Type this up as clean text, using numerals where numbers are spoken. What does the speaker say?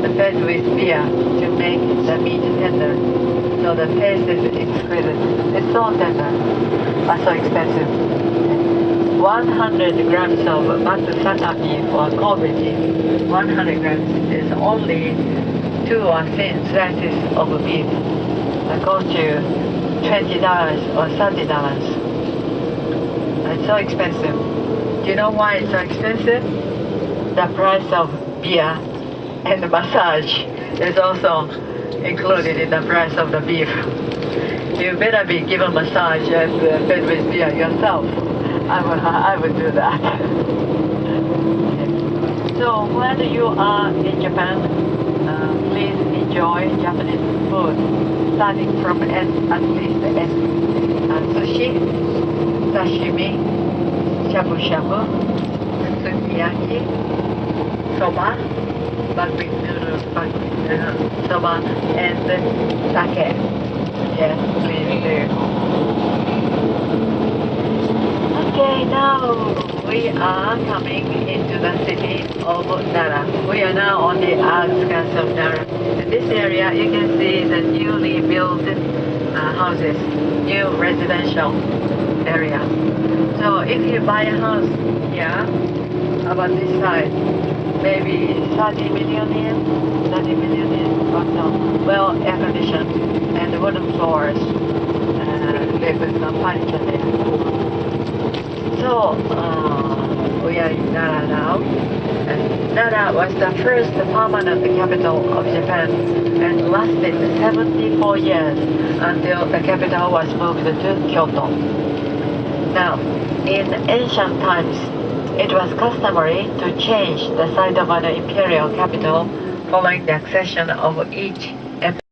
and fed with beer to make the meat tender. So the taste is exquisite. It's so tender, but so expensive. 100 grams of matsusaka beef or Kobe beef, 100 grams is only 2 or 3 slices of beef. That goes to $20 or $30. It's so expensive. Do you know why it's so expensive? The price of beer and the massage is also included in the price of the beef. You better be given massage and fed with beer yourself. I would do that. So when you are in Japan, please enjoy Japanese food, starting from S, at least S. Sushi, sashimi, shabu-shabu, sukiyaki, soba, buckwheat noodles, soba, and sake. Yes, please do. Okay, now we are coming into the city of Nara. We are now on the outskirts of Nara. In this area, you can see the newly built houses, new residential area. So if you buy a house here, about this size, maybe 30 million yen, 30 million yen or so. Well, air conditioned and wooden floors, they put some furniture there. So we are in Nara now. And Nara was the first permanent capital of Japan and lasted 74 years until the capital was moved to Kyoto. Now, in ancient times, it was customary to change the site of an imperial capital following the accession of each emperor.